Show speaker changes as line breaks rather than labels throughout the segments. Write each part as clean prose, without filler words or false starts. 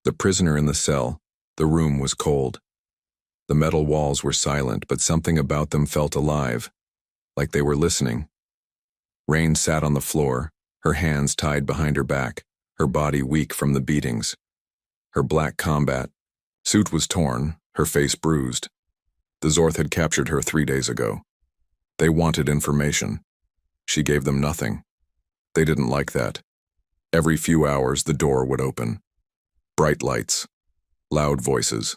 The prisoner in the cell. The room was cold. The metal walls were silent, but something about them felt alive, like they were listening. Rain sat on the floor, her hands tied behind her back, her body weak from the beatings. Her black combat suit was torn, her face bruised. The Zorth had captured her 3 days ago. They wanted information. She gave them nothing. They didn't like that. Every few hours, the door would open. Bright lights, loud voices,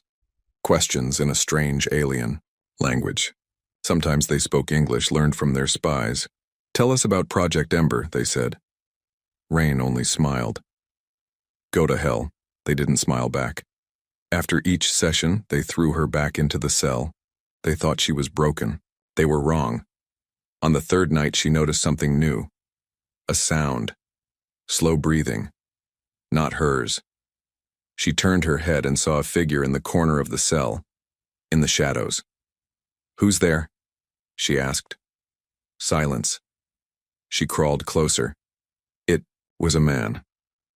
questions in a strange alien language. Sometimes they spoke English, learned from their spies. "Tell us about Project Ember," they said. Rain only smiled. "Go to hell." They didn't smile back. After each session, they threw her back into the cell. They thought she was broken. They were wrong. On the third night, she noticed something new. A sound. Slow breathing. Not hers. She turned her head and saw a figure in the corner of the cell, in the shadows. "Who's there?" she asked. Silence. She crawled closer. It was a man.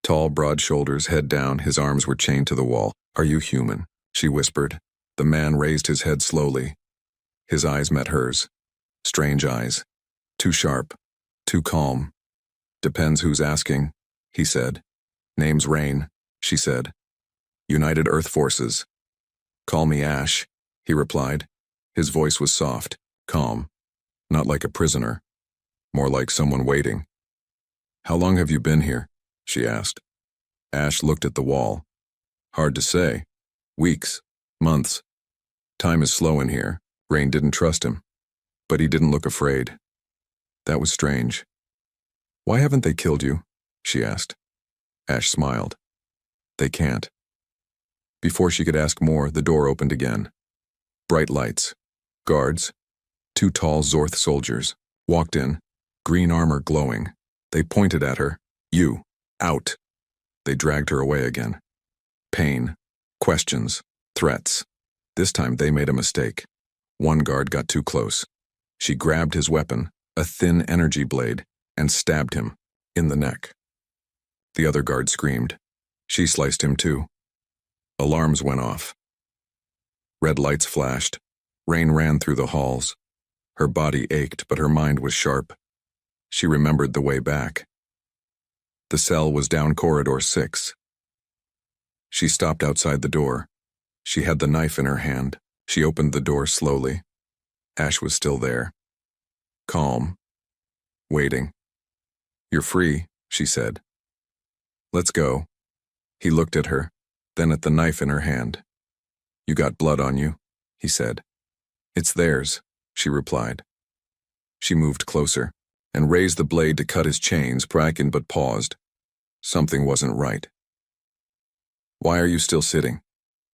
Tall, broad shoulders, head down, his arms were chained to the wall. "Are you human?" she whispered. The man raised his head slowly. His eyes met hers. Strange eyes. Too sharp. Too calm. "Depends who's asking," he said. "Name's Rain," she said. "United Earth Forces." "Call me Ash," he replied. His voice was soft, calm. Not like a prisoner. More like someone waiting. "How long have you been here?" she asked. Ash looked at the wall. "Hard to say. Weeks. Months. Time is slow in here." Rain didn't trust him. But he didn't look afraid. That was strange. "Why haven't they killed you?" she asked. Ash smiled. "They can't." Before she could ask more, the door opened again. Bright lights. Guards. 2 tall Zorth soldiers. Walked in. Green armor glowing. They pointed at her. "You. Out." They dragged her away again. Pain. Questions. Threats. This time they made a mistake. One guard got too close. She grabbed his weapon, a thin energy blade, and stabbed him in the neck. The other guard screamed. She sliced him too. Alarms went off. Red lights flashed. Rain ran through the halls. Her body ached, but her mind was sharp. She remembered the way back. The cell was down corridor 6. She stopped outside the door. She had the knife in her hand. She opened the door slowly. Ash was still there. Calm. Waiting. "You're free," she said. "Let's go." He looked at her, then at the knife in her hand. "You got blood on you," he said. "It's theirs," she replied. She moved closer and raised the blade to cut his chains, Bracken, but paused. Something wasn't right. "Why are you still sitting?"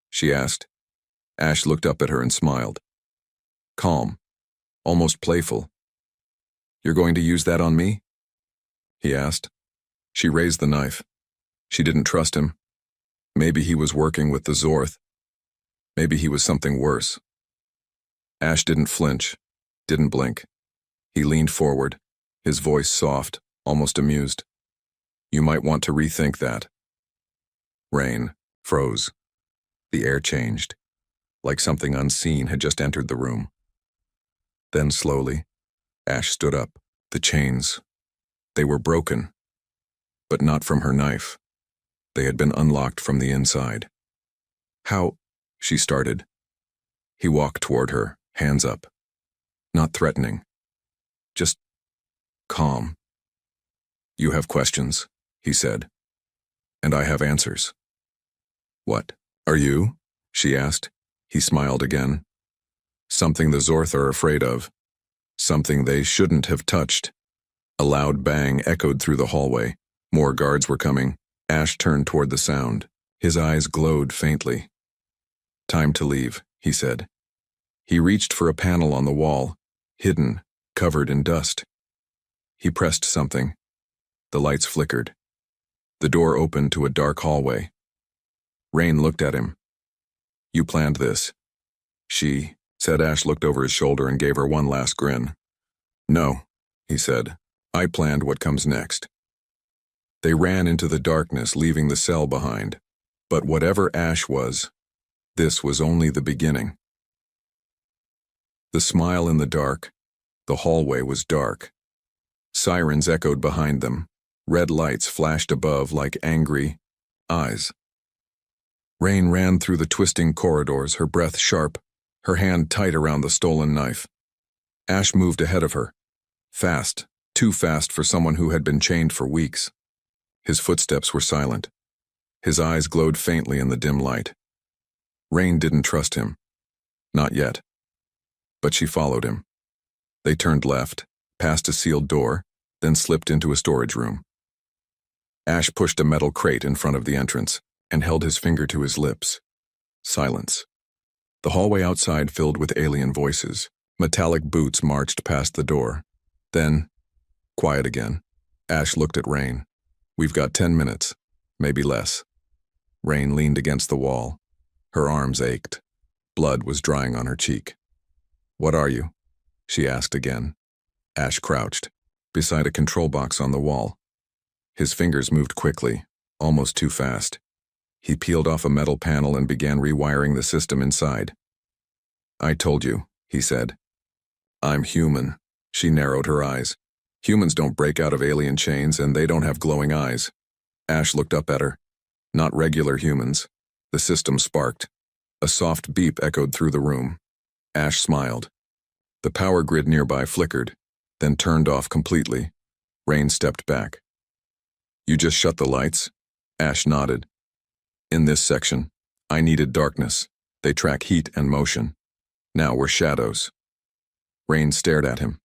she asked. Ash looked up at her and smiled. Calm, almost playful. "You're going to use that on me?" he asked. She raised the knife. She didn't trust him. Maybe he was working with the Zorth. Maybe he was something worse. Ash didn't flinch, didn't blink. He leaned forward, his voice soft, almost amused. "You might want to rethink that." Rain froze. The air changed, like something unseen had just entered the room. Then slowly, Ash stood up. The chains. They were broken, but not from her knife. They had been unlocked from the inside. "How?" she started. He walked toward her, hands up. Not threatening. Just calm. "You have questions," he said. "And I have answers." "What are you?" she asked. He smiled again. "Something the Zorth are afraid of. Something they shouldn't have touched." A loud bang echoed through the hallway. More guards were coming. Ash turned toward the sound. His eyes glowed faintly. "Time to leave," he said. He reached for a panel on the wall, hidden, covered in dust. He pressed something. The lights flickered. The door opened to a dark hallway. Rain looked at him. "You planned this." "She," said. Ash looked over his shoulder and gave her one last grin. "No," he said. "I planned what comes next." They ran into the darkness, leaving the cell behind. But whatever Ash was, this was only the beginning. The smile in the dark. The hallway was dark. Sirens echoed behind them. Red lights flashed above like angry eyes. Rain ran through the twisting corridors, her breath sharp, her hand tight around the stolen knife. Ash moved ahead of her. Fast, too fast for someone who had been chained for weeks. His footsteps were silent. His eyes glowed faintly in the dim light. Rain didn't trust him. Not yet. But she followed him. They turned left, past a sealed door, then slipped into a storage room. Ash pushed a metal crate in front of the entrance and held his finger to his lips. Silence. The hallway outside filled with alien voices. Metallic boots marched past the door. Then, quiet again. Ash looked at Rain. "We've got 10 minutes, maybe less." Rain leaned against the wall. Her arms ached. Blood was drying on her cheek. "What are you?" she asked again. Ash crouched, beside a control box on the wall. His fingers moved quickly, almost too fast. He peeled off a metal panel and began rewiring the system inside. "I told you," he said. "I'm human." She narrowed her eyes. "Humans don't break out of alien chains, and they don't have glowing eyes." Ash looked up at her. "Not regular humans." The system sparked. A soft beep echoed through the room. Ash smiled. The power grid nearby flickered, then turned off completely. Rain stepped back. "You just shut the lights?" Ash nodded. "In this section, I needed darkness. They track heat and motion. Now we're shadows." Rain stared at him.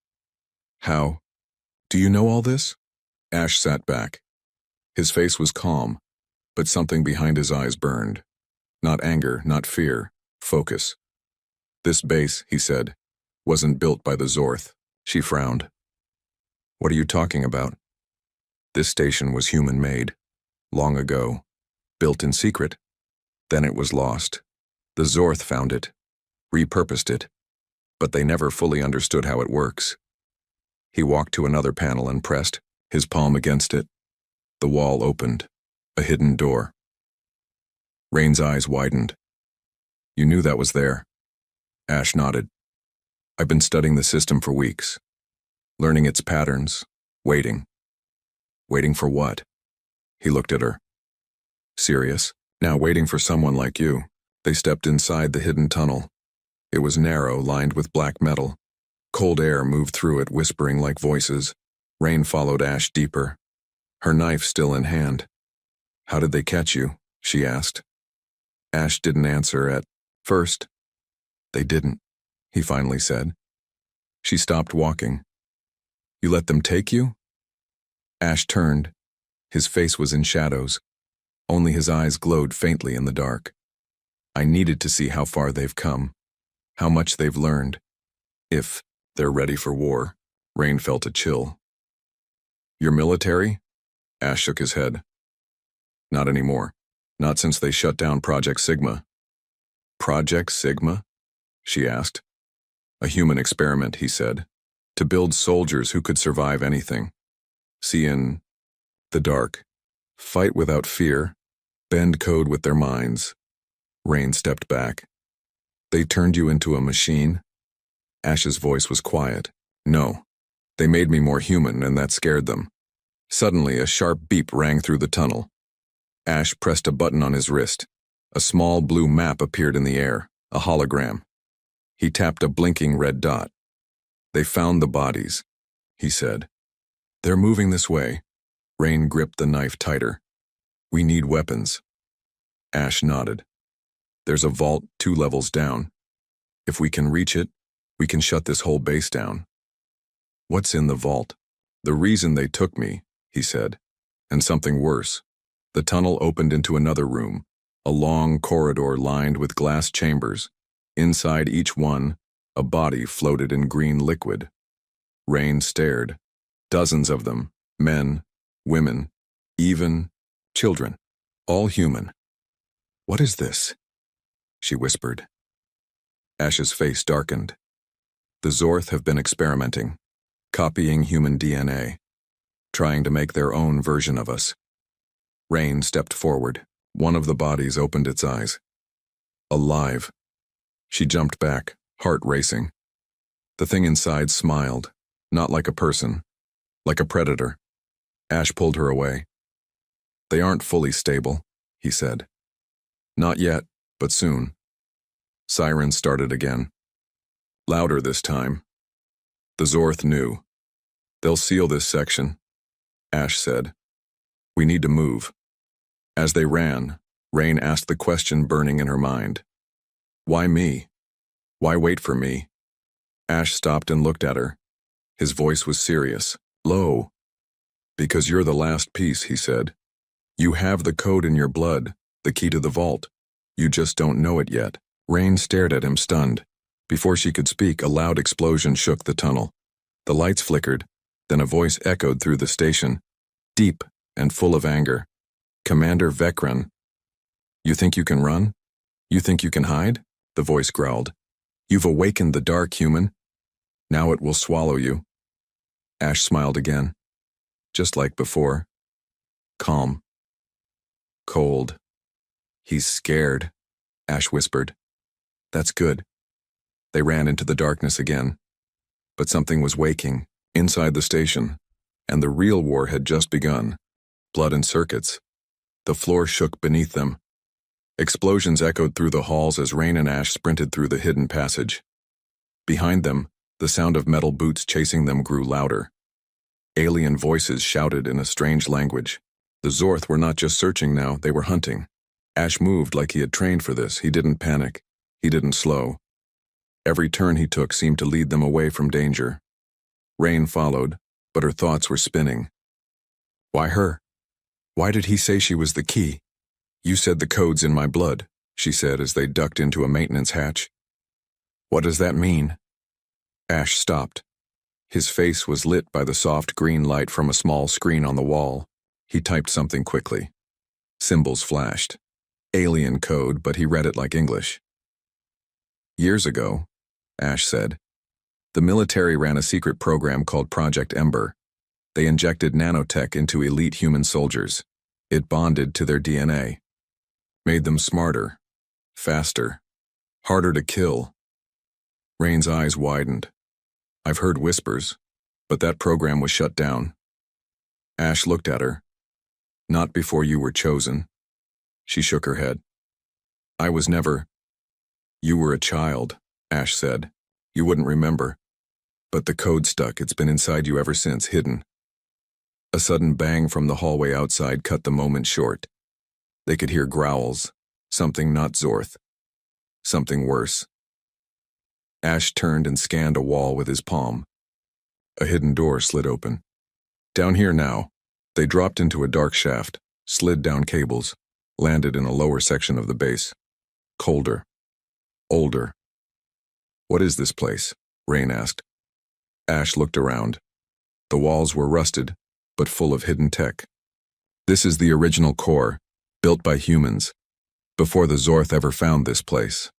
"How? Do you know all this?" Ash sat back. His face was calm, but something behind his eyes burned. Not anger, not fear, focus. "This base," he said, "wasn't built by the Zorth." She frowned. "What are you talking about?" "This station was human-made, long ago, built in secret. Then it was lost. The Zorth found it, repurposed it, but they never fully understood how it works." He walked to another panel and pressed, his palm against it. The wall opened, a hidden door. Rain's eyes widened. "You knew that was there?" Ash nodded. "I've been studying the system for weeks, learning its patterns, waiting." "Waiting for what?" He looked at her. "Serious? Now waiting for someone like you." They stepped inside the hidden tunnel. It was narrow, lined with black metal. Cold air moved through it, whispering like voices. Rain followed Ash deeper, her knife still in hand. "How did they catch you?" she asked. Ash didn't answer at first. "They didn't," he finally said. She stopped walking. "You let them take you?" Ash turned. His face was in shadows. Only his eyes glowed faintly in the dark. "I needed to see how far they've come, how much they've learned. If they're ready for war." Rain felt a chill. "Your military?" Ash shook his head. "Not anymore. Not since they shut down Project Sigma." "Project Sigma?" she asked. "A human experiment," he said, "to build soldiers who could survive anything. See in the dark, fight without fear, bend code with their minds." Rain stepped back. "They turned you into a machine?" Ash's voice was quiet. "No. They made me more human, and that scared them." Suddenly, a sharp beep rang through the tunnel. Ash pressed a button on his wrist. A small blue map appeared in the air, a hologram. He tapped a blinking red dot. "They found the bodies," he said. "They're moving this way." Rain gripped the knife tighter. "We need weapons." Ash nodded. "There's a vault 2 levels down. If we can reach it, we can shut this whole base down." "What's in the vault?" "The reason they took me," he said, "and something worse." The tunnel opened into another room, a long corridor lined with glass chambers. Inside each one, a body floated in green liquid. Rain stared. Dozens of them, men, women, even children, all human. "What is this?" she whispered. Ash's face darkened. "The Zorth have been experimenting, copying human DNA, trying to make their own version of us." Rain stepped forward. One of the bodies opened its eyes. Alive. She jumped back, heart racing. The thing inside smiled, not like a person, like a predator. Ash pulled her away. They aren't fully stable, he said. Not yet, but soon. Sirens started again. Louder this time. The Zorth knew. They'll seal this section, Ash said. We need to move. As they ran, Rain asked the question burning in her mind. Why me? Why wait for me? Ash stopped and looked at her. His voice was serious, low. Because you're the last piece, he said. You have the code in your blood, the key to the vault. You just don't know it yet. Rain stared at him, stunned. Before she could speak, a loud explosion shook the tunnel. The lights flickered, then a voice echoed through the station, deep and full of anger. Commander Vekran. You think you can run? You think you can hide? The voice growled. You've awakened the dark, human. Now it will swallow you. Ash smiled again. Just like before. Calm. Cold. He's scared, Ash whispered. That's good. They ran into the darkness again. But something was waking, inside the station, and the real war had just begun. Blood and circuits. The floor shook beneath them. Explosions echoed through the halls as Rain and Ash sprinted through the hidden passage. Behind them, the sound of metal boots chasing them grew louder. Alien voices shouted in a strange language. The Zorth were not just searching now, they were hunting. Ash moved like he had trained for this. He didn't panic. He didn't slow. Every turn he took seemed to lead them away from danger. Rain followed, but her thoughts were spinning. Why her? Why did he say she was the key? You said the code's in my blood, she said as they ducked into a maintenance hatch. What does that mean? Ash stopped. His face was lit by the soft green light from a small screen on the wall. He typed something quickly. Symbols flashed. Alien code, but he read it like English. Years ago, Ash said, the military ran a secret program called Project Ember. They injected nanotech into elite human soldiers. It bonded to their DNA. Made them smarter, faster, harder to kill. Rain's eyes widened. I've heard whispers, but that program was shut down. Ash looked at her. Not before you were chosen. She shook her head. I was never. You were a child, Ash said. You wouldn't remember. But the code stuck. It's been inside you ever since, hidden. A sudden bang from the hallway outside cut the moment short. They could hear growls. Something not Zorth. Something worse. Ash turned and scanned a wall with his palm. A hidden door slid open. Down here now. They dropped into a dark shaft, slid down cables, landed in a lower section of the base. Colder. Older. What is this place? Rain asked. Ash looked around. The walls were rusted, but full of hidden tech. This is the original core, built by humans, before the Zorth ever found this place.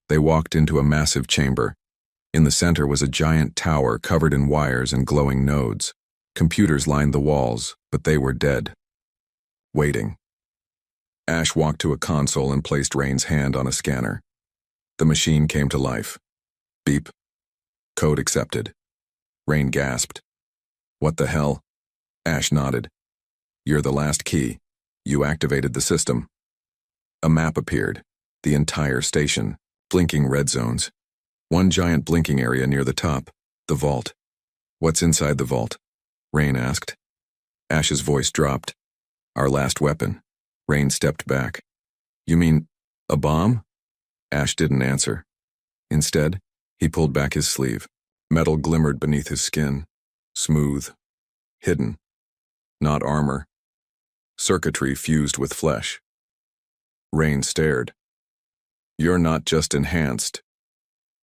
They walked into a massive chamber. In the center was a giant tower covered in wires and glowing nodes. Computers lined the walls, but they were dead. Waiting. Ash walked to a console and placed Rain's hand on a scanner. The machine came to life. Beep. Code accepted. Rain gasped. What the hell? Ash nodded. You're the last key. You activated the system. A map appeared. The entire station. Blinking red zones. One giant blinking area near the top. The vault. What's inside the vault? Rain asked. Ash's voice dropped. Our last weapon. Rain stepped back. You mean, a bomb? Ash didn't answer. Instead, he pulled back his sleeve. Metal glimmered beneath his skin. Smooth. Hidden. Not armor. Circuitry fused with flesh. Rain stared. You're not just enhanced.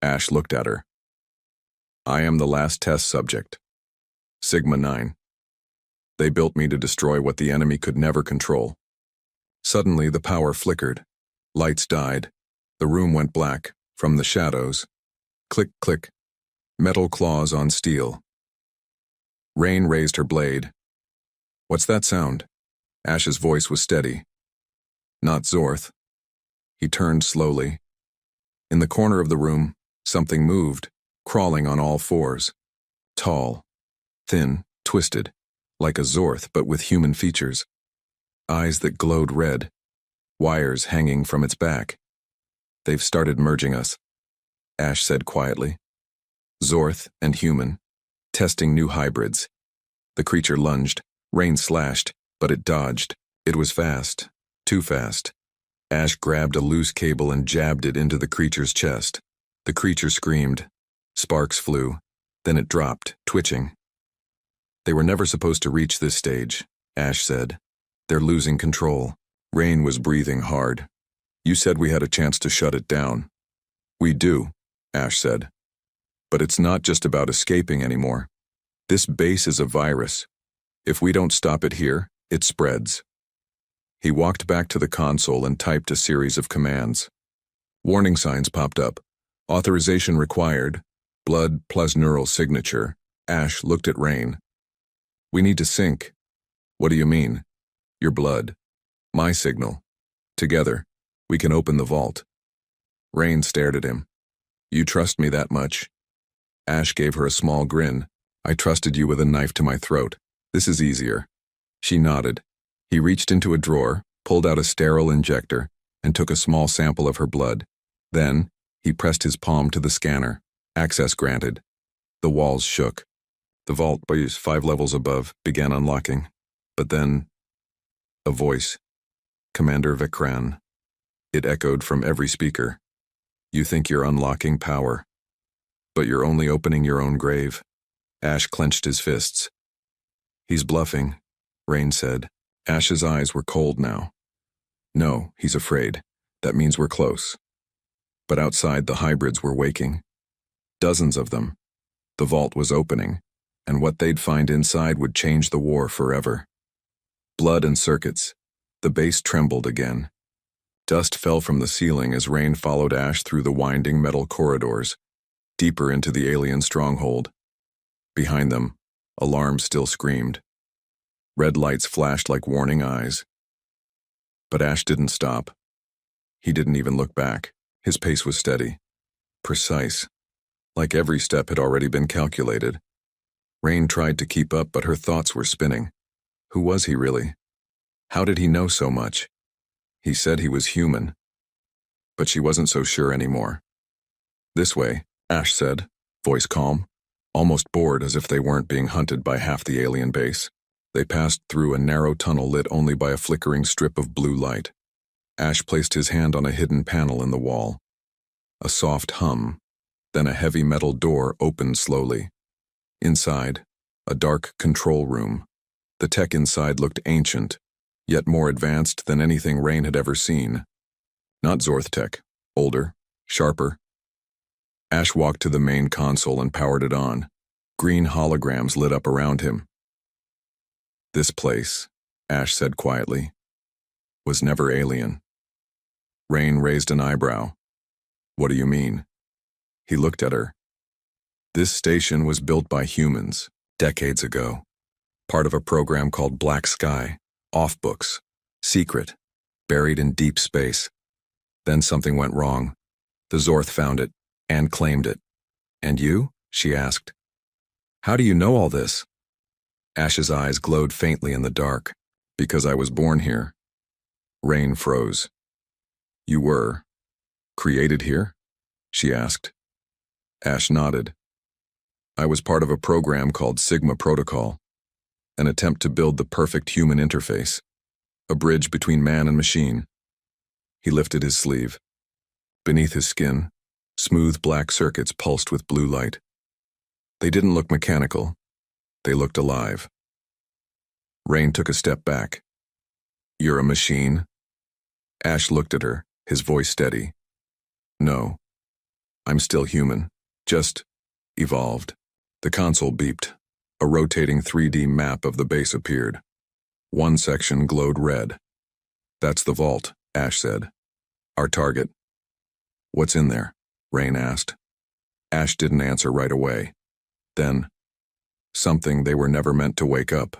Ash looked at her. I am the last test subject. Sigma 9. They built me to destroy what the enemy could never control. Suddenly, the power flickered. Lights died. The room went black. From the shadows. Click, click. Metal claws on steel. Rain raised her blade. What's that sound? Ash's voice was steady. Not Zorth. He turned slowly. In the corner of the room, something moved, crawling on all fours. Tall, thin, twisted, like a Zorth but with human features. Eyes that glowed red, wires hanging from its back. They've started merging us, Ash said quietly. Zorth and human, testing new hybrids. The creature lunged, Rain slashed, but it dodged. It was fast, too fast. Ash grabbed a loose cable and jabbed it into the creature's chest. The creature screamed. Sparks flew. Then it dropped, twitching. They were never supposed to reach this stage, Ash said. They're losing control. Rain was breathing hard. You said we had a chance to shut it down. We do, Ash said. But it's not just about escaping anymore. This base is a virus. If we don't stop it here, it spreads. He walked back to the console and typed a series of commands. Warning signs popped up. Authorization required. Blood plus neural signature. Ash looked at Rain. We need to sync. What do you mean? Your blood. My signal. Together, we can open the vault. Rain stared at him. You trust me that much? Ash gave her a small grin. I trusted you with a knife to my throat. This is easier. She nodded. He reached into a drawer, pulled out a sterile injector, and took a small sample of her blood. Then, he pressed his palm to the scanner. Access granted. The walls shook. The vault, by 5 levels above, began unlocking. But then, a voice. Commander Vikran. It echoed from every speaker. You think you're unlocking power. But you're only opening your own grave. Ash clenched his fists. He's bluffing, Rain said. Ash's eyes were cold now. No, he's afraid. That means we're close. But outside, the hybrids were waking. Dozens of them. The vault was opening, and what they'd find inside would change the war forever. Blood and circuits. The base trembled again. Dust fell from the ceiling as Rain followed Ash through the winding metal corridors, deeper into the alien stronghold. Behind them, alarms still screamed. Red lights flashed like warning eyes. But Ash didn't stop. He didn't even look back. His pace was steady, precise, like every step had already been calculated. Rain tried to keep up, but her thoughts were spinning. Who was he really? How did he know so much? He said he was human. But she wasn't so sure anymore. This way, Ash said, voice calm, almost bored as if they weren't being hunted by half the alien base. They passed through a narrow tunnel lit only by a flickering strip of blue light. Ash placed his hand on a hidden panel in the wall. A soft hum, then a heavy metal door opened slowly. Inside, a dark control room. The tech inside looked ancient, yet more advanced than anything Rain had ever seen. Not Zorth tech, older, sharper. Ash walked to the main console and powered it on. Green holograms lit up around him. This place, Ash said quietly, was never alien. Rain raised an eyebrow. What do you mean? He looked at her. This station was built by humans, decades ago. Part of a program called Black Sky, off books, secret, buried in deep space. Then something went wrong. The Zorth found it, and claimed it. And you? She asked. How do you know all this? Ash's eyes glowed faintly in the dark. Because I was born here. Rain froze. You were created here? She asked. Ash nodded. I was part of a program called Sigma Protocol, an attempt to build the perfect human interface, a bridge between man and machine. He lifted his sleeve. Beneath his skin, smooth black circuits pulsed with blue light. They didn't look mechanical. They looked alive. Rain took a step back. You're a machine? Ash looked at her, his voice steady. No. I'm still human. Just evolved. The console beeped. A rotating 3D map of the base appeared. One section glowed red. That's the vault, Ash said. Our target. What's in there? Rain asked. Ash didn't answer right away. Then, something they were never meant to wake up.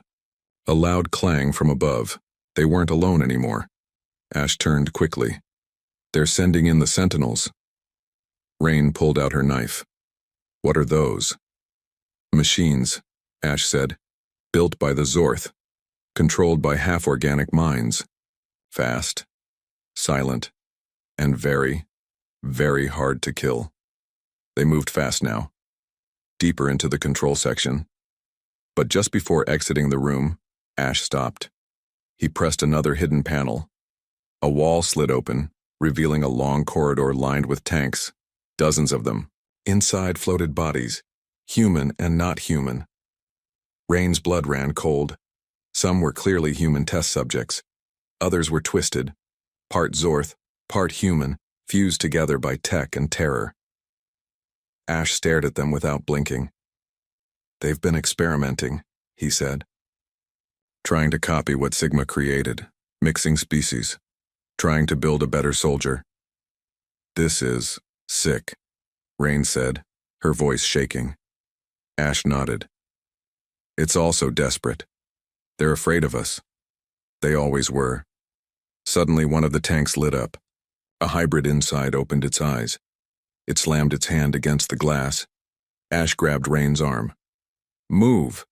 A loud clang from above. They weren't alone anymore. Ash turned quickly. They're sending in the sentinels. Rain pulled out her knife. What are those? Machines, Ash said. Built by the Zorth. Controlled by half-organic minds. Fast. Silent. And very, very hard to kill. They moved fast now. Deeper into the control section. But just before exiting the room, Ash stopped. He pressed another hidden panel. A wall slid open, revealing a long corridor lined with tanks, dozens of them. Inside floated bodies, human and not human. Rain's blood ran cold. Some were clearly human test subjects. Others were twisted, part Zorth, part human, fused together by tech and terror. Ash stared at them without blinking. They've been experimenting, he said. Trying to copy what Sigma created, mixing species, trying to build a better soldier. This is sick, Rain said, her voice shaking. Ash nodded. It's also desperate. They're afraid of us. They always were. Suddenly one of the tanks lit up. A hybrid inside opened its eyes. It slammed its hand against the glass. Ash grabbed Rain's arm. Move!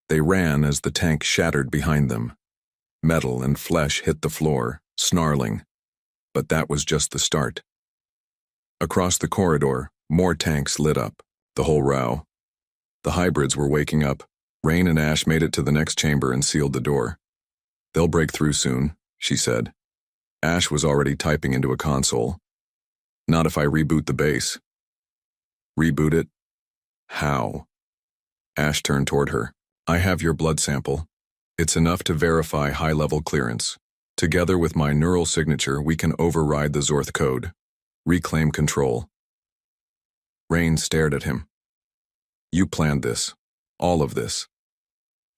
They ran as the tank shattered behind them. Metal and flesh hit the floor, snarling. But that was just the start. Across the corridor, more tanks lit up, the whole row. The hybrids were waking up. Rain and Ash made it to the next chamber and sealed the door. They'll break through soon, she said. Ash was already typing into a console. Not if I reboot the base. Reboot it? How? Ash turned toward her. I have your blood sample. It's enough to verify high-level clearance. Together with my neural signature, we can override the Zorth code. Reclaim control. Rain stared at him. You planned this. All of this.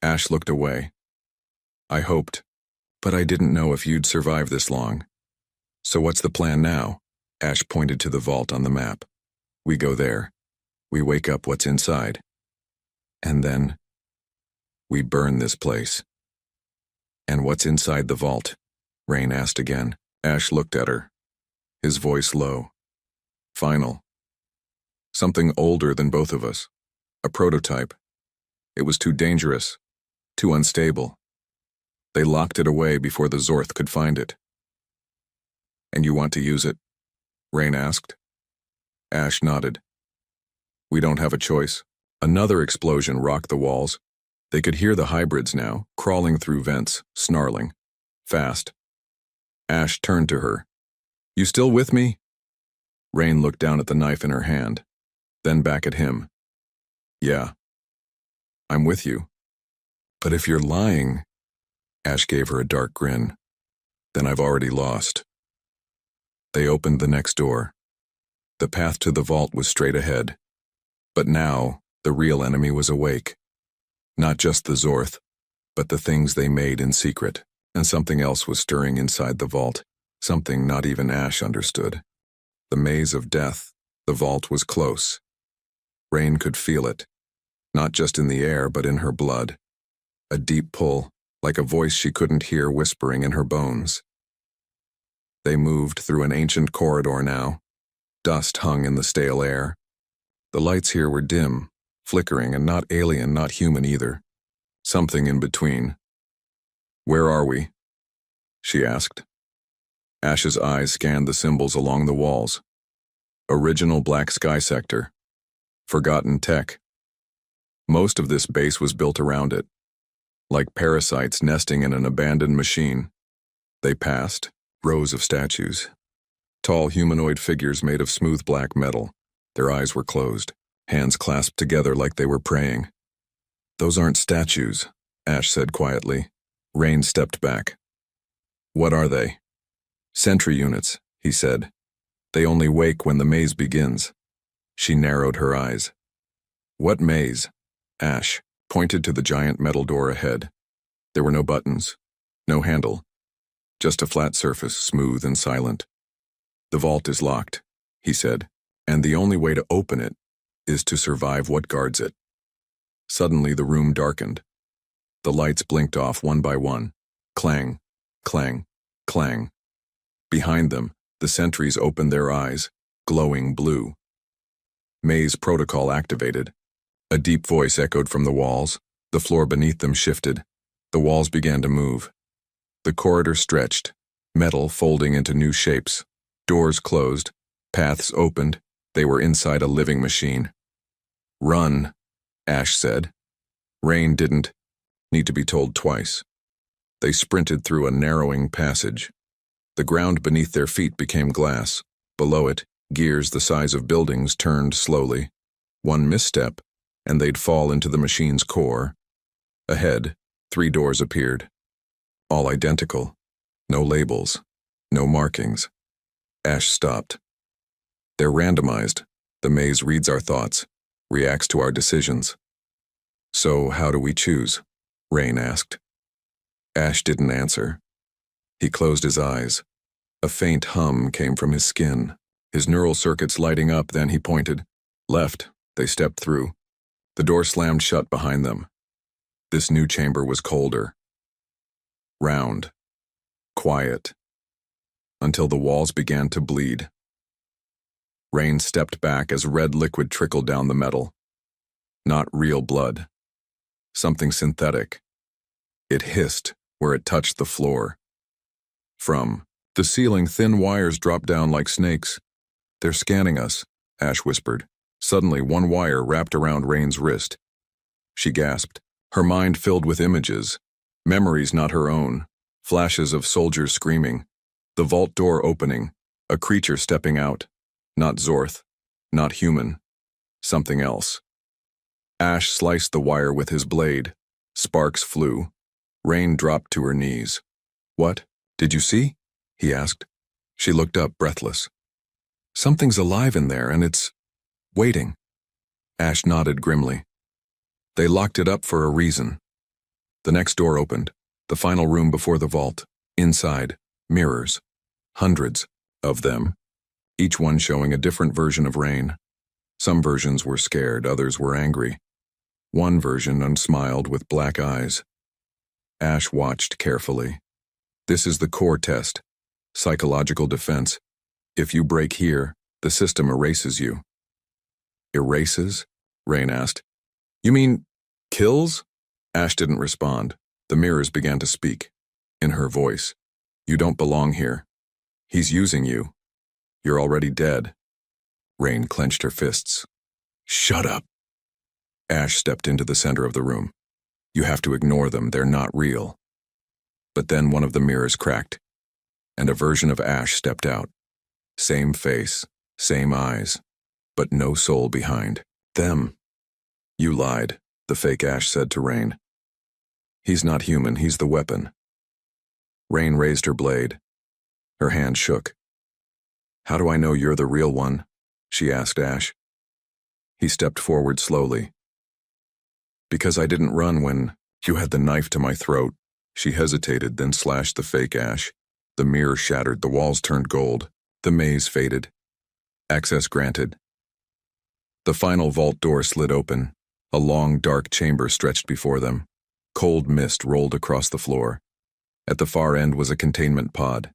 Ash looked away. I hoped, but I didn't know if you'd survive this long. So what's the plan now? Ash pointed to the vault on the map. We go there. We wake up what's inside. And then we burn this place. And what's inside the vault? Rain asked again. Ash looked at her, his voice low. Final. Something older than both of us. A prototype. It was too dangerous, too unstable. They locked it away before the Zorth could find it. And you want to use it? Rain asked. Ash nodded. We don't have a choice. Another explosion rocked the walls. They could hear the hybrids now, crawling through vents, snarling. Fast. Ash turned to her. You still with me? Rain looked down at the knife in her hand, then back at him. Yeah. I'm with you. But if you're lying, Ash gave her a dark grin, then I've already lost. They opened the next door. The path to the vault was straight ahead. But now, the real enemy was awake. Not just the Zorth, but the things they made in secret. And something else was stirring inside the vault, something not even Ash understood. The maze of death, the vault was close. Rain could feel it, not just in the air but in her blood. A deep pull, like a voice she couldn't hear whispering in her bones. They moved through an ancient corridor now. Dust hung in the stale air. The lights here were dim, flickering, and not alien, not human either. Something in between. Where are we? She asked. Ash's eyes scanned the symbols along the walls. Original Black Sky Sector. Forgotten tech. Most of this base was built around it. Like parasites nesting in an abandoned machine. They passed, rows of statues. Tall humanoid figures made of smooth black metal. Their eyes were closed, hands clasped together like they were praying. Those aren't statues, Ash said quietly. Rain stepped back. What are they? Sentry units, he said. They only wake when the maze begins. She narrowed her eyes. What maze? Ash pointed to the giant metal door ahead. There were no buttons, no handle, just a flat surface, smooth and silent. The vault is locked, he said, and the only way to open it is to survive what guards it. Suddenly the room darkened. The lights blinked off one by one. Clang, clang, clang. Behind them, the sentries opened their eyes, glowing blue. Maze protocol activated. A deep voice echoed from the walls. The floor beneath them shifted. The walls began to move. The corridor stretched, metal folding into new shapes. Doors closed. Paths opened. They were inside a living machine. "Run," Ash said. Rain didn't need to be told twice. They sprinted through a narrowing passage. The ground beneath their feet became glass. Below it, gears the size of buildings turned slowly. One misstep, and they'd fall into the machine's core. Ahead, 3 doors appeared. All identical. No labels. No markings. Ash stopped. "They're randomized. The maze reads our thoughts, reacts to our decisions." "So how do we choose?" Rain asked. Ash didn't answer. He closed his eyes. A faint hum came from his skin, his neural circuits lighting up. Then he pointed. Left. They stepped through. The door slammed shut behind them. This new chamber was colder. Round. Quiet. Until the walls began to bleed. Rain stepped back as red liquid trickled down the metal. Not real blood. Something synthetic. It hissed where it touched the floor. From the ceiling, thin wires dropped down like snakes. "They're scanning us," Ash whispered. Suddenly, one wire wrapped around Rain's wrist. She gasped, her mind filled with images, memories not her own, flashes of soldiers screaming, the vault door opening, a creature stepping out. Not Zorth, not human, something else. Ash sliced the wire with his blade. Sparks flew. Rain dropped to her knees. "What? Did you see?" he asked. She looked up, breathless. "Something's alive in there, and it's waiting." Ash nodded grimly. "They locked it up for a reason." The next door opened, the final room before the vault. Inside, mirrors. Hundreds of them. Each one showing a different version of Rain. Some versions were scared, others were angry. One version unsmiled with black eyes. Ash watched carefully. "This is the core test. Psychological defense. If you break here, the system erases you." "Erases?" Rain asked. "You mean kills?" Ash didn't respond. The mirrors began to speak. In her voice. "You don't belong here. He's using you. You're already dead." Rain clenched her fists. "Shut up." Ash stepped into the center of the room. "You have to ignore them, they're not real." But then one of the mirrors cracked, and a version of Ash stepped out. Same face, same eyes, but no soul behind. "Them." "You lied," the fake Ash said to Rain. "He's not human, he's the weapon." Rain raised her blade. Her hand shook. "How do I know you're the real one?" she asked Ash. He stepped forward slowly. "Because I didn't run when you had the knife to my throat." She hesitated, then slashed the fake Ash. The mirror shattered, the walls turned gold. The maze faded. Access granted. The final vault door slid open. A long, dark chamber stretched before them. Cold mist rolled across the floor. At the far end was a containment pod.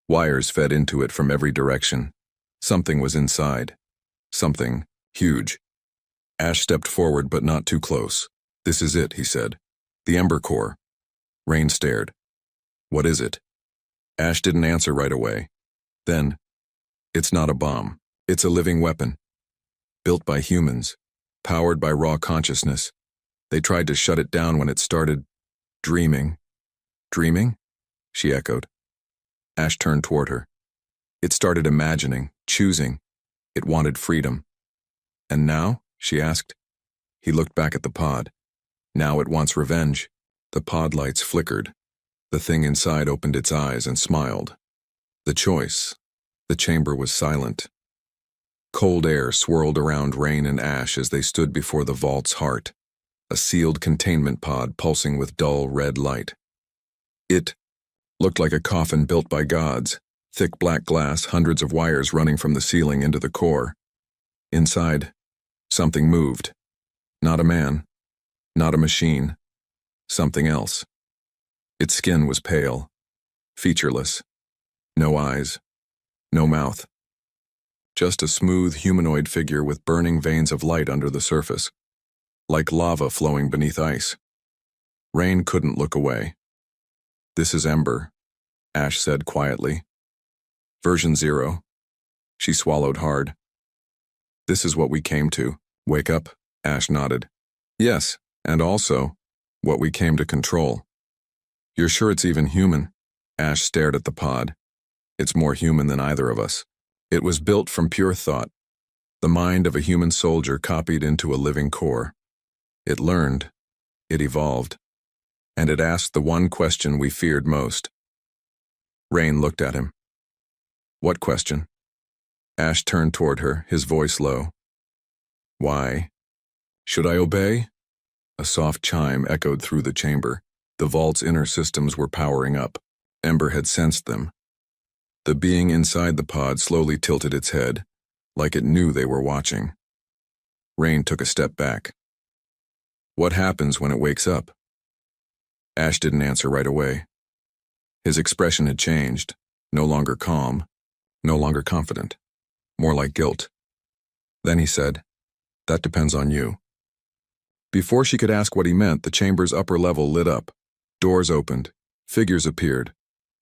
Wires fed into it from every direction. Something was inside. Something huge. Ash stepped forward, but not too close. "This is it," he said. "The Ember Core." Rain stared. "What is it?" Ash didn't answer right away. Then, "It's not a bomb. It's a living weapon. Built by humans. Powered by raw consciousness. They tried to shut it down when it started dreaming." "Dreaming?" she echoed. Ash turned toward her. "It started imagining, choosing. It wanted freedom." "And now?" she asked. He looked back at the pod. "Now it wants revenge." The pod lights flickered. The thing inside opened its eyes and smiled. The choice. The chamber was silent. Cold air swirled around Rain and Ash as they stood before the vault's heart. A sealed containment pod pulsing with dull red light. It looked like a coffin built by gods. Thick black glass, hundreds of wires running from the ceiling into the core. Inside, something moved. Not a man. Not a machine. Something else. Its skin was pale. Featureless. No eyes, no mouth. Just a smooth humanoid figure with burning veins of light under the surface, like lava flowing beneath ice. Rain couldn't look away. "This is Ember," Ash said quietly. "Version 0. She swallowed hard. "This is what we came to." "Wake up," Ash nodded. "Yes, and also, what we came to control." "You're sure it's even human?" Ash stared at the pod. "It's more human than either of us." It was built from pure thought, the mind of a human soldier copied into a living core. It learned, it evolved, and it asked the one question we feared most. Rain looked at him. "What question?" Ash turned toward her, his voice low. "Why? Should I obey?" A soft chime echoed through the chamber. The vault's inner systems were powering up. Ember had sensed them. The being inside the pod slowly tilted its head, like it knew they were watching. Rain took a step back. "What happens when it wakes up?" Ash didn't answer right away. His expression had changed, no longer calm, no longer confident, more like guilt. Then he said, "That depends on you." Before she could ask what he meant, the chamber's upper level lit up. Doors opened. Figures appeared.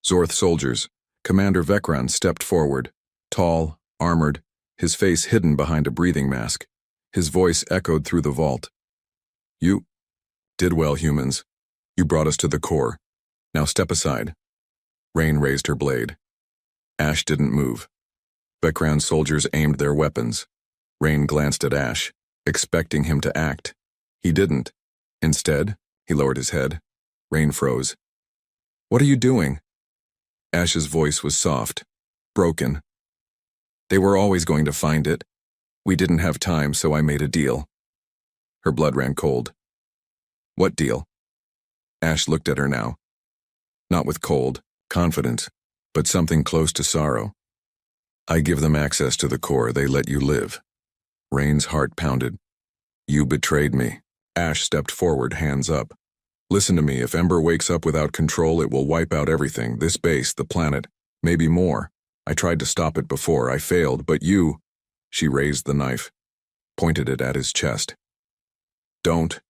Zorth soldiers. Commander Vecran stepped forward, tall, armored, his face hidden behind a breathing mask. His voice echoed through the vault. "You did well, humans. You brought us to the core. Now step aside." Rain raised her blade. Ash didn't move. Vecran's soldiers aimed their weapons. Rain glanced at Ash, expecting him to act. He didn't. Instead, he lowered his head. Rain froze. "What are you doing?" Ash's voice was soft, broken. "They were always going to find it. We didn't have time, so I made a deal." Her blood ran cold. "What deal?" Ash looked at her now. Not with cold confidence, but something close to sorrow. "I give them access to the core, they let you live." Rain's heart pounded. "You betrayed me." Ash stepped forward, hands up. "Listen to me, if Ember wakes up without control, it will wipe out everything, this base, the planet, maybe more. I tried to stop it before, I failed, but you—" She raised the knife, pointed it at his chest. "Don't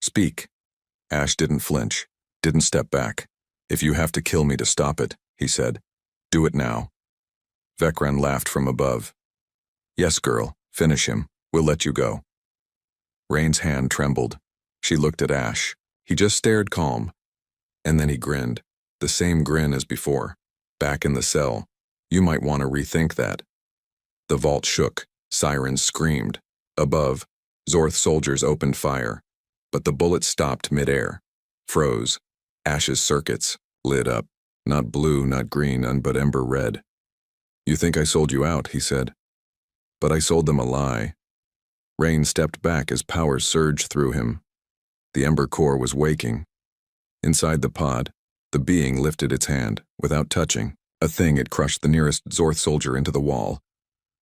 speak." Ash didn't flinch, didn't step back. "If you have to kill me to stop it," he said, "do it now." Vecran laughed from above. "Yes, girl, finish him. We'll let you go." Rain's hand trembled. She looked at Ash. He just stared calm. And then he grinned, the same grin as before. "Back in the cell. You might want to rethink that." The vault shook. Sirens screamed. Above, Zorth soldiers opened fire. But the bullets stopped midair. Froze. Ash's circuits lit up. Not blue, not green, but ember red. "You think I sold you out," he said. "But I sold them a lie." Rain stepped back as power surged through him. The Ember core was waking. Inside the pod, the being lifted its hand, without touching. A thing it crushed the nearest Zorth soldier into the wall.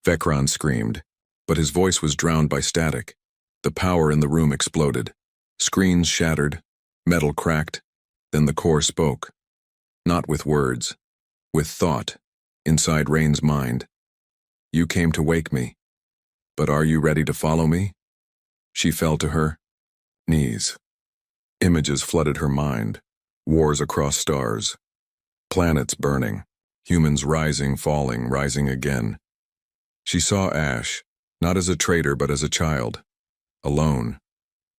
Vecran screamed, but his voice was drowned by static. The power in the room exploded. Screens shattered, metal cracked. Then the core spoke. Not with words, with thought, inside Rain's mind. "You came to wake me. But are you ready to follow me?" She fell to her knees. Images flooded her mind. Wars across stars. Planets burning. Humans rising, falling, rising again. She saw Ash, not as a traitor but as a child. Alone.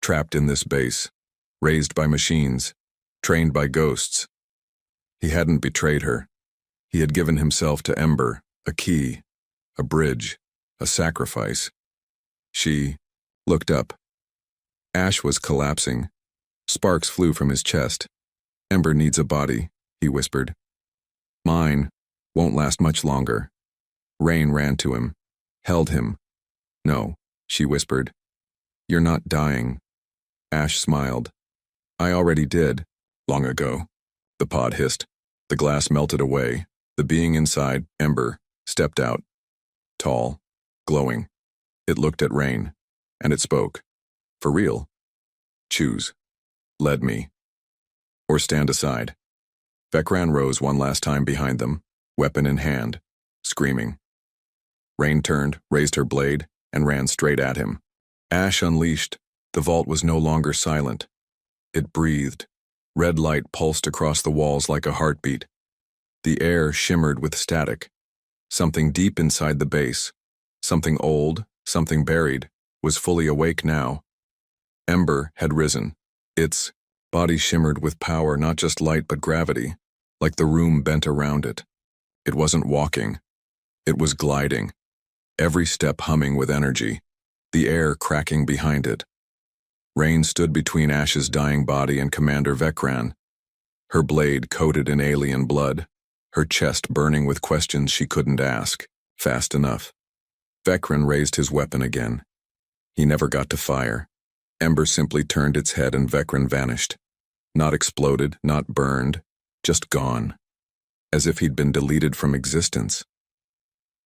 Trapped in this base. Raised by machines. Trained by ghosts. He hadn't betrayed her. He had given himself to Ember, a key, a bridge, a sacrifice. She looked up. Ash was collapsing. Sparks flew from his chest. "Ember needs a body," he whispered. "Mine won't last much longer." Rain ran to him, held him. "No," she whispered. "You're not dying." Ash smiled. "I already did, long ago." The pod hissed. The glass melted away. The being inside, Ember, stepped out. Tall, glowing. It looked at Rain, and it spoke. "For real? Choose. Lead me. Or stand aside." Vecran rose one last time behind them. weapon in hand, screaming. Rain turned, raised her blade, and ran straight at him. Ash unleashed. The vault was no longer silent. It breathed. Red light pulsed across the walls like a heartbeat. The air shimmered with static. Something deep inside the base, something old, something buried, was fully awake now. Ember had risen. Its body shimmered with power, not just light but gravity, like the room bent around it. It wasn't walking. It was gliding, every step humming with energy, the air cracking behind it. Rain stood between Ash's dying body and Commander Vecran, her blade coated in alien blood, her chest burning with questions she couldn't ask, fast enough. Vecran raised his weapon again. He never got to fire. Ember simply turned its head and Vecran vanished. Not exploded, not burned, just gone. As if he'd been deleted from existence.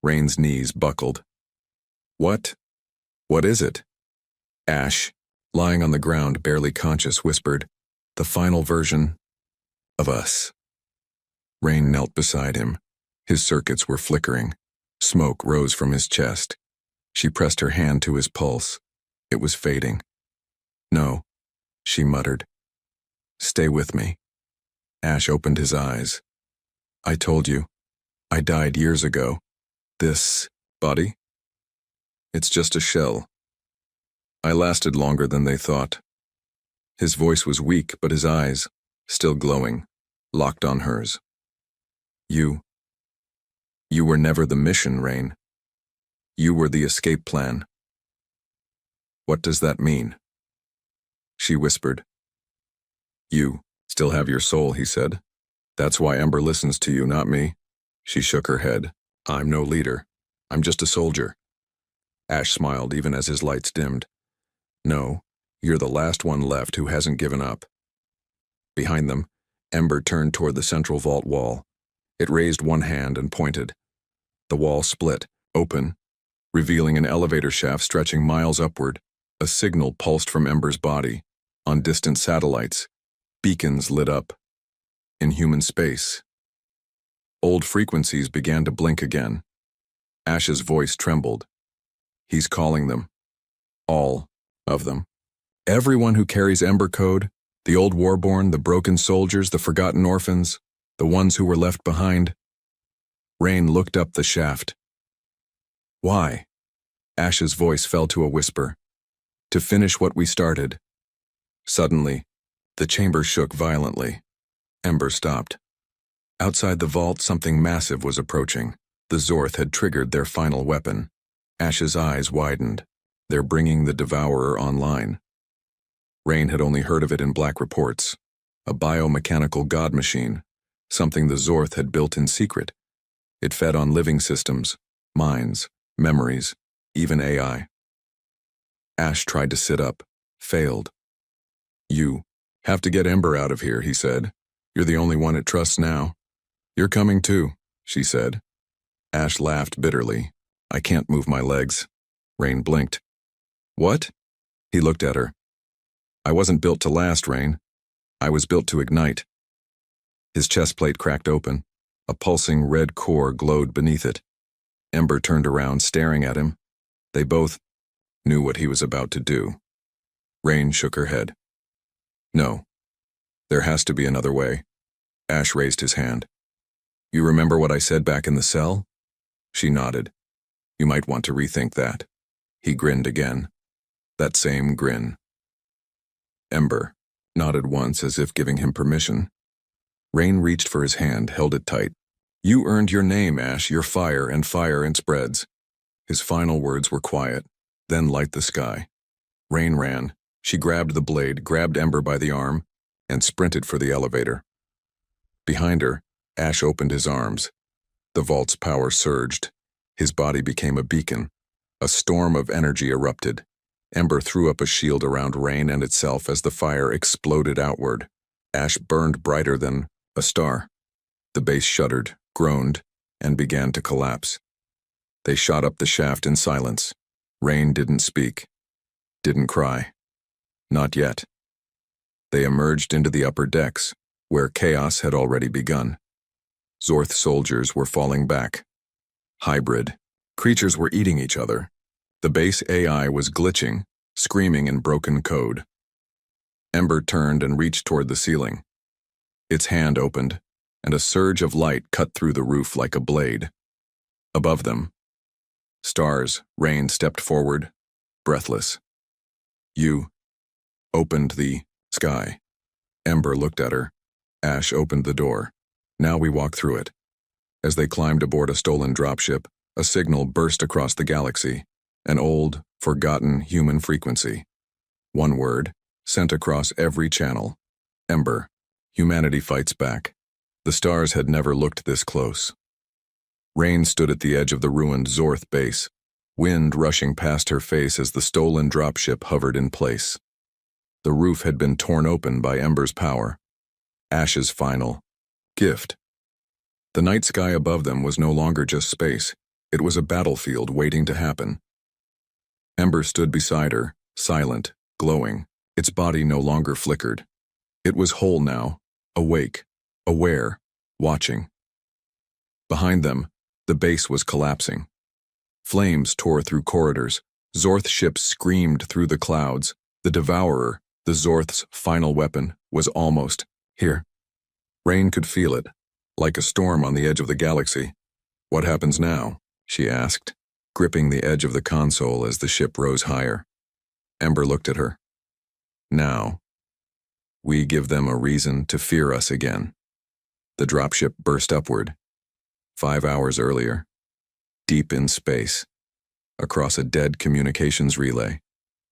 Rain's knees buckled. What? What is it? Ash, lying on the ground, barely conscious, whispered, "The final version of us." Rain knelt beside him. His circuits were flickering. Smoke rose from his chest. She pressed her hand to his pulse. It was fading. "No," she muttered. "Stay with me." Ash opened his eyes. "I told you. I died years ago. This body? It's just a shell. I lasted longer than they thought." His voice was weak, but his eyes, still glowing, locked on hers. You were never the mission, Rain. You were the escape plan." "What does that mean?" She whispered. "You still have your soul," he said. "That's why Ember listens to you, not me." She shook her head. "I'm no leader. I'm just a soldier." Ash smiled even as his lights dimmed. "No, you're the last one left who hasn't given up." Behind them, Ember turned toward the central vault wall. It raised one hand and pointed. The wall split, open, revealing an elevator shaft stretching miles upward. A signal pulsed from Ember's body. On distant satellites, beacons lit up. In human space, old frequencies began to blink again. Ash's voice trembled. "He's calling them. All of them. Everyone who carries Ember code, the old warborn, the broken soldiers, the forgotten orphans, the ones who were left behind." Rain looked up the shaft. "Why?" Ash's voice fell to a whisper. "To finish what we started." Suddenly, the chamber shook violently. Ember stopped. Outside the vault, something massive was approaching. The Zorth had triggered their final weapon. Ash's eyes widened. They're bringing the Devourer online. Rain had only heard of it in black reports. A biomechanical god machine, something the Zorth had built in secret. It fed on living systems, minds, memories, even AI. Ash tried to sit up, failed. "You have to get Ember out of here," he said. "You're the only one it trusts now." "You're coming too," she said. Ash laughed bitterly. "I can't move my legs." Rain blinked. "What?" He looked at her. "I wasn't built to last, Rain. I was built to ignite." His chest plate cracked open. A pulsing red core glowed beneath it. Ember turned around, staring at him. They both knew what he was about to do. Rain shook her head. "No. There has to be another way." Ash raised his hand. "You remember what I said back in the cell?" She nodded. "You might want to rethink that." He grinned again. That same grin. Ember nodded once as if giving him permission. Rain reached for his hand, held it tight. "You earned your name, Ash, your fire and spreads." His final words were quiet, then light the sky. Rain ran. She grabbed the blade, grabbed Ember by the arm, and sprinted for the elevator. Behind her, Ash opened his arms. The vault's power surged. His body became a beacon. A storm of energy erupted. Ember threw up a shield around Rain and itself as the fire exploded outward. Ash burned brighter than a star. The base shuddered, groaned, and began to collapse. They shot up the shaft in silence. Rain didn't speak, didn't cry. Not yet. They emerged into the upper decks, where chaos had already begun. Zorth soldiers were falling back. Hybrid. Creatures were eating each other. The base AI was glitching, screaming in broken code. Ember turned and reached toward the ceiling. Its hand opened, and a surge of light cut through the roof like a blade. Above them, stars. Rain stepped forward, breathless. You opened the sky. Ember looked at her. Ash opened the door. Now we walk through it. As they climbed aboard a stolen dropship, a signal burst across the galaxy, an old, forgotten human frequency. One word, sent across every channel. Ember. Humanity fights back. The stars had never looked this close. Rain stood at the edge of the ruined Zorth base, wind rushing past her face as the stolen dropship hovered in place. The roof had been torn open by Ember's power. Ash's final gift. The night sky above them was no longer just space. It was a battlefield waiting to happen. Ember stood beside her, silent, glowing. Its body no longer flickered. It was whole now, awake, aware, watching. Behind them, the base was collapsing. Flames tore through corridors. Zorth ships screamed through the clouds. The Devourer, the Zorth's final weapon, was almost here. Rain could feel it, like a storm on the edge of the galaxy. What happens now? She asked, gripping the edge of the console as the ship rose higher. Ember looked at her. Now, we give them a reason to fear us again. The dropship burst upward. 5 hours earlier, deep in space, across a dead communications relay,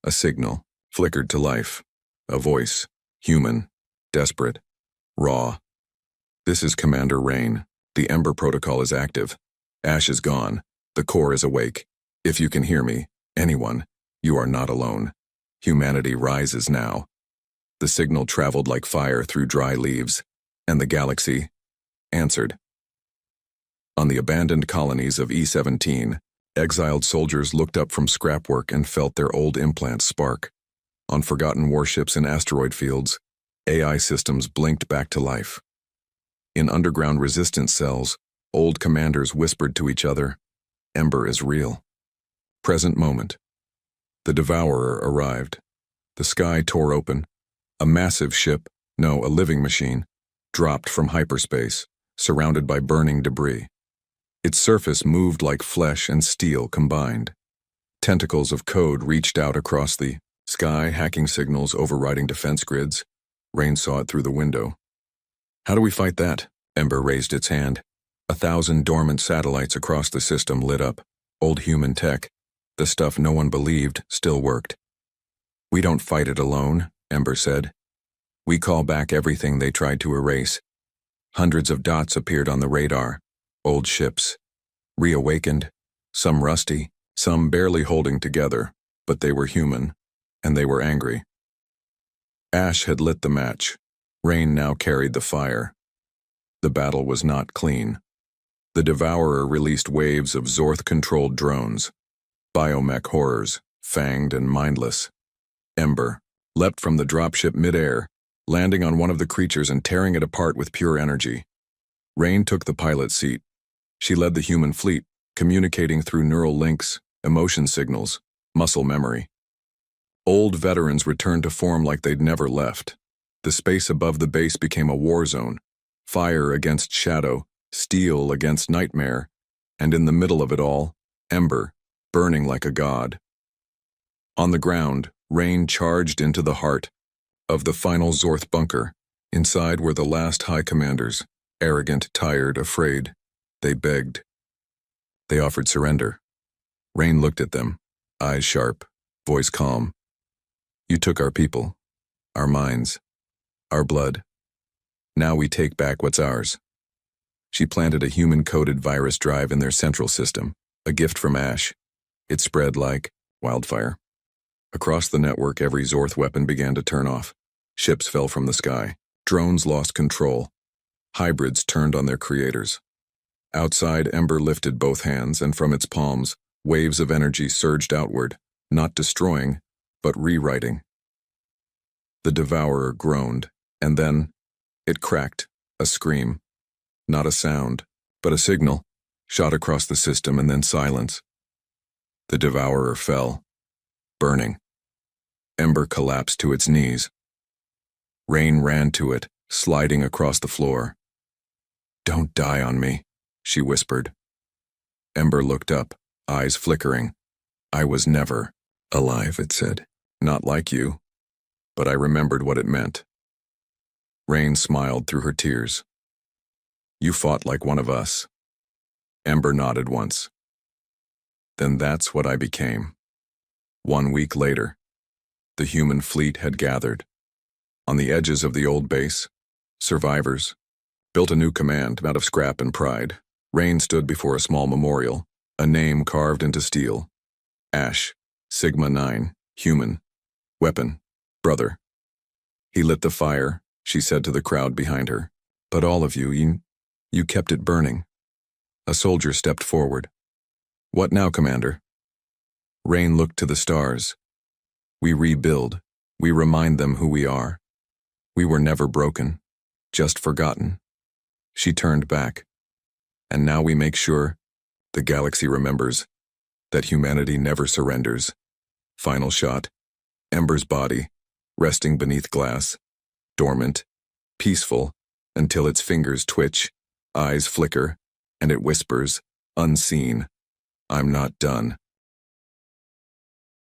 a signal flickered to life, a voice, human, desperate, raw. This is Commander Rain. The Ember protocol is active. Ash is gone. The core is awake. If you can hear me, anyone, you are not alone. Humanity rises now. The signal traveled like fire through dry leaves, and the galaxy answered. On the abandoned colonies of E-17, exiled soldiers looked up from scrap work and felt their old implants spark. On forgotten warships in asteroid fields, AI systems blinked back to life. In underground resistance cells, old commanders whispered to each other, Ember is real. Present moment. The Devourer arrived. The sky tore open. A massive ship, no, a living machine, dropped from hyperspace, surrounded by burning debris. Its surface moved like flesh and steel combined. Tentacles of code reached out across the sky, hacking signals overriding defense grids. Rain saw it through the window. How do we fight that? Ember raised its hand. 1,000 dormant satellites across the system lit up. Old human tech. The stuff no one believed still worked. We don't fight it alone, Ember said. We call back everything they tried to erase. Hundreds of dots appeared on the radar. Old ships. Reawakened. Some rusty, some barely holding together, but they were human, and they were angry. Ash had lit the match. Rain now carried the fire. The battle was not clean. The Devourer released waves of Zorth-controlled drones. Biomech horrors, fanged and mindless. Ember leapt from the dropship midair, landing on one of the creatures and tearing it apart with pure energy. Rain took the pilot seat. She led the human fleet, communicating through neural links, emotion signals, muscle memory. Old veterans returned to form like they'd never left. The space above the base became a war zone. Fire against shadow, steel against nightmare, and in the middle of it all, Ember, burning like a god. On the ground, Rain charged into the heart of the final Zorth bunker. Inside were the last high commanders, arrogant, tired, afraid. They begged. They offered surrender. Rain looked at them, eyes sharp, voice calm. You took our people, our minds, our blood. Now we take back what's ours. She planted a human-coded virus drive in their central system, a gift from Ash. It spread like wildfire. Across the network, every Zorth weapon began to turn off. Ships fell from the sky. Drones lost control. Hybrids turned on their creators. Outside, Ember lifted both hands, and from its palms, waves of energy surged outward, not destroying, but rewriting. The Devourer groaned, and then it cracked, a scream. Not a sound, but a signal, shot across the system and then silence. The devourer fell, burning. Ember collapsed to its knees. Rain ran to it, sliding across the floor. "Don't die on me," she whispered. Ember looked up, eyes flickering. "I was never alive," it said. "Not like you." But I remembered what it meant. Rain smiled through her tears. "You fought like one of us." Ember nodded once. "Then that's what I became." 1 week later, the human fleet had gathered. On the edges of the old base, survivors built a new command out of scrap and pride. Rain stood before a small memorial, a name carved into steel. Ash, Sigma 9, human, weapon, brother. He lit the fire, she said to the crowd behind her. "But all of you kept it burning." A soldier stepped forward. "What now, Commander?" Rain looked to the stars. "We rebuild. We remind them who we are. We were never broken, just forgotten." She turned back. "And now we make sure the galaxy remembers that humanity never surrenders." Final shot. Ember's body, resting beneath glass, dormant, peaceful, until its fingers twitch, eyes flicker, and it whispers, unseen, "I'm not done."